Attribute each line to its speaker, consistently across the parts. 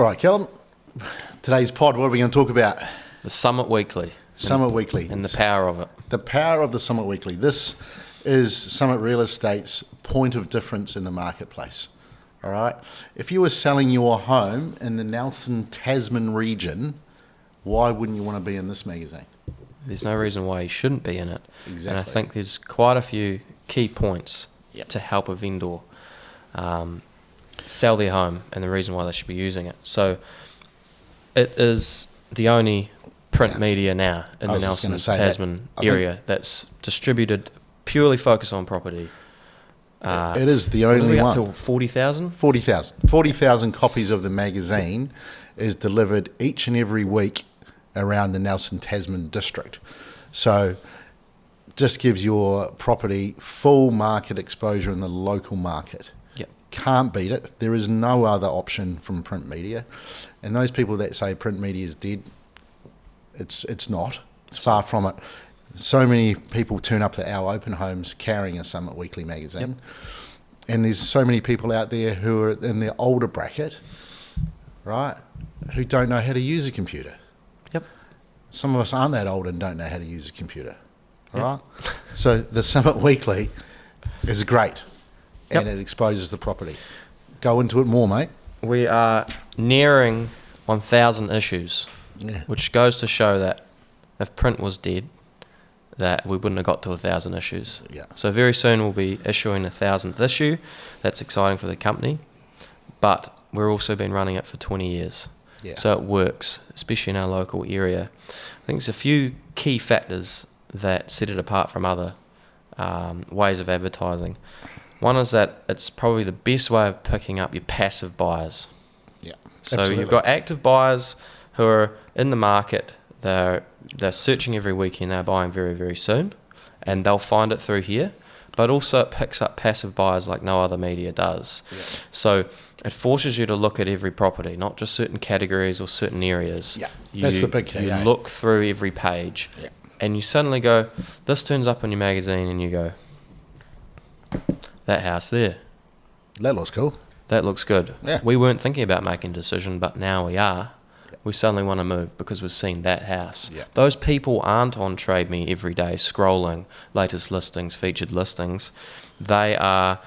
Speaker 1: All right, Callum. Today's pod, what are we going to talk about?
Speaker 2: The Summit Weekly.
Speaker 1: Summit Weekly.
Speaker 2: And the power of it.
Speaker 1: The power of the Summit Weekly. This is Summit Real Estate's point of difference in the marketplace. All right? If you were selling your home in the Nelson, Tasman region, why wouldn't you want to be in this magazine?
Speaker 2: There's no reason why you shouldn't be in it.
Speaker 1: Exactly.
Speaker 2: And I think there's quite a few key points
Speaker 1: Yep.
Speaker 2: to help a vendor sell their home and the reason why they should be using it. So it is the only print media now in the Nelson, Tasman area that's distributed, purely focused on property.
Speaker 1: It is the only one.
Speaker 2: Up to 40,000?
Speaker 1: 40,000. 40,000 copies of the magazine is delivered each and every week around the Nelson Tasman district. So just gives your property full market exposure in the local market.
Speaker 2: Yep.
Speaker 1: Can't beat it. There is no other option from print media. And those people that say print media is dead, it's not. It's far from it. So many people turn up to our open homes carrying a Summit Weekly magazine.
Speaker 2: Yep.
Speaker 1: And there's so many people out there who are in the older bracket, right, who don't know how to use a computer.
Speaker 2: Yep.
Speaker 1: Some of us aren't that old and don't know how to use a computer.
Speaker 2: Yep.
Speaker 1: Right? So the Summit Weekly is great, and
Speaker 2: Yep.
Speaker 1: it exposes the property. Go into it more, mate.
Speaker 2: We are nearing 1,000 issues,
Speaker 1: Yeah.
Speaker 2: which goes to show that if print was dead, that we wouldn't have got to 1,000 issues.
Speaker 1: Yeah.
Speaker 2: So very soon we'll be issuing 1,000th issue. That's exciting for the company, but we've also been running it for 20 years.
Speaker 1: Yeah.
Speaker 2: So it works, especially in our local area. I think there's a few key factors that set it apart from other ways of advertising. One is that it's probably the best way of picking up your passive buyers.
Speaker 1: Yeah.
Speaker 2: So
Speaker 1: Absolutely.
Speaker 2: you've got active buyers who are in the market. They're searching every week and they're buying very, very soon, and they'll find it through here. But also it picks up passive buyers like no other media does.
Speaker 1: Yeah.
Speaker 2: So it forces you to look at every property, not just certain categories or certain areas.
Speaker 1: Yeah, that's the big key.
Speaker 2: You look through every page,
Speaker 1: Yeah.
Speaker 2: and you suddenly go, this turns up on your magazine, and you go, that house there,
Speaker 1: That looks cool.
Speaker 2: that looks good.
Speaker 1: Yeah.
Speaker 2: We weren't thinking about making a decision, but now we are. We suddenly want to move because we've seen that house.
Speaker 1: Yeah.
Speaker 2: Those people aren't on Trade Me every day scrolling latest listings, featured listings. They are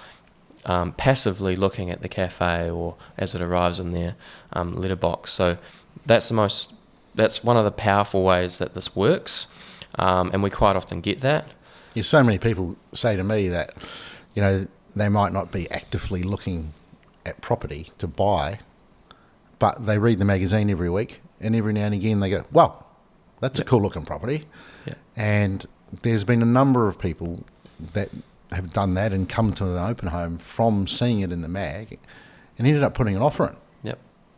Speaker 2: passively looking at the cafe or as it arrives in their letterbox. So that's one of the powerful ways that this works, and we quite often get that.
Speaker 1: Yeah, so many people say to me that, you know, they might not be actively looking at property to buy, but they read the magazine every week, and every now and again they go, well, that's a cool looking property.
Speaker 2: Yeah.
Speaker 1: And there's been a number of people that have done that and come to an open home from seeing it in the mag and ended up putting an offer in,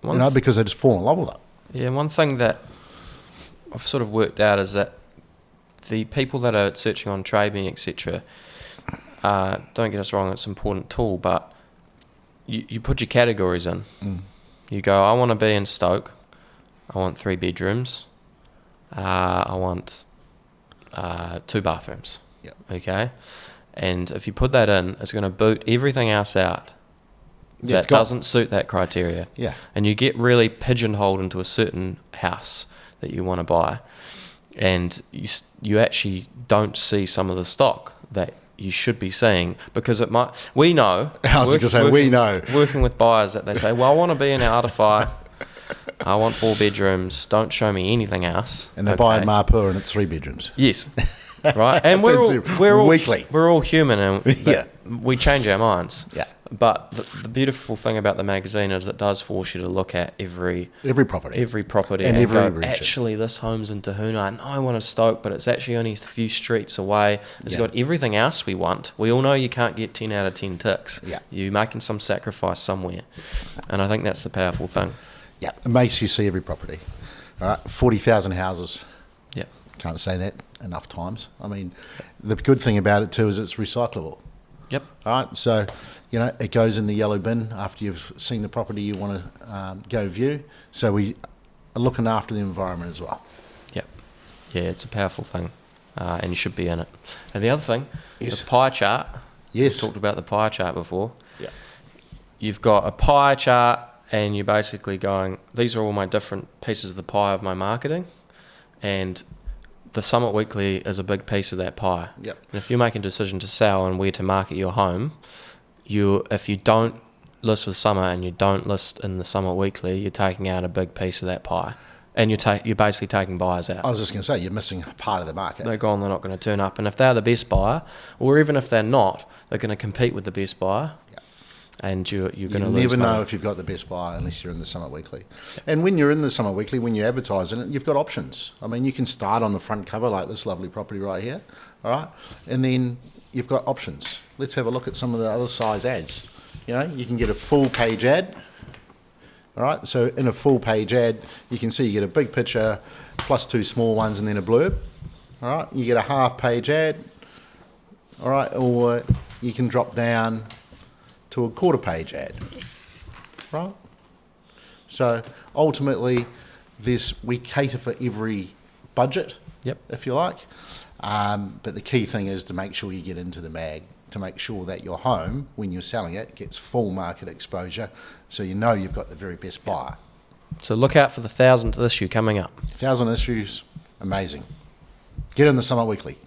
Speaker 2: Yep.
Speaker 1: because they just fall in love with it.
Speaker 2: Yeah, one thing that I've sort of worked out is that the people that are searching on Trade Me, etc., don't get us wrong, it's an important tool, but you put your categories in.
Speaker 1: Mm.
Speaker 2: You go, I want to be in Stoke. I want 3 bedrooms. I want 2 bathrooms.
Speaker 1: Yep.
Speaker 2: Okay? And if you put that in, it's going to boot everything else out
Speaker 1: Yeah,
Speaker 2: that doesn't suit that criteria.
Speaker 1: Yeah.
Speaker 2: And you get really pigeonholed into a certain house that you want to buy. And you actually don't see some of the stock that you should be seeing, because it might. We know.
Speaker 1: I was going to say, we know.
Speaker 2: Working with buyers that they say, well, I want to be in Artify. I want 4 bedrooms. Don't show me anything else.
Speaker 1: And they're buying Marpur and it's 3 bedrooms.
Speaker 2: Yes. Right. And we're all human, and we change our minds.
Speaker 1: Yeah.
Speaker 2: But the beautiful thing about the magazine is it does force you to look at every
Speaker 1: property.
Speaker 2: and
Speaker 1: every
Speaker 2: go,
Speaker 1: region. Actually,
Speaker 2: this home's in Tahuna. I know I want a Stoke, but it's actually only a few streets away. It's got everything else we want. We all know you can't get 10 out of 10 ticks.
Speaker 1: Yeah.
Speaker 2: You're making some sacrifice somewhere. And I think that's the powerful thing.
Speaker 1: Yeah, it makes you see every property. All right, 40,000 houses.
Speaker 2: Yeah.
Speaker 1: Can't say that enough times. I mean, the good thing about it too is it's recyclable.
Speaker 2: Yep.
Speaker 1: All right, so, you know, it goes in the yellow bin after you've seen the property you want to go view. So we are looking after the environment as well.
Speaker 2: Yep. Yeah, it's a powerful thing, and you should be in it. And the other thing,
Speaker 1: Yes.
Speaker 2: the pie chart.
Speaker 1: Yes.
Speaker 2: We talked about the pie chart before.
Speaker 1: Yeah.
Speaker 2: You've got a pie chart and you're basically going, these are all my different pieces of the pie of my marketing, and the Summit Weekly is a big piece of that pie.
Speaker 1: Yep.
Speaker 2: And if you're making a decision to sell and where to market your home, if you don't list with Summer and you don't list in the Summit Weekly, you're taking out a big piece of that pie, and you're basically taking buyers out.
Speaker 1: I was just going to say, you're missing part of the market.
Speaker 2: They're gone, they're not going to turn up. And if they're the best buyer, or even if they're not, they're going to compete with the best buyer.
Speaker 1: Yeah.
Speaker 2: And you're going to
Speaker 1: You
Speaker 2: lose
Speaker 1: never
Speaker 2: money.
Speaker 1: know if you've got the best buyer unless you're in the Summit Weekly. And when you're in the Summit Weekly, when you advertise in it, you've got options. I mean, you can start on the front cover like this lovely property right here, all right? And then you've got options. Let's have a look at some of the other size ads. You know, you can get a full page ad. All right, so in a full page ad, you can see you get a big picture plus 2 small ones and then a blurb. All right, you get a half page ad. All right, or you can drop down to a quarter page ad. Right? So ultimately, we cater for every budget,
Speaker 2: Yep.
Speaker 1: if you like. But the key thing is to make sure you get into the mag, to make sure that your home, when you're selling it, gets full market exposure, so you know you've got the very best buyer.
Speaker 2: So look out for the 1,000th issue coming up.
Speaker 1: 1,000 issues, amazing. Get in the Summit Weekly.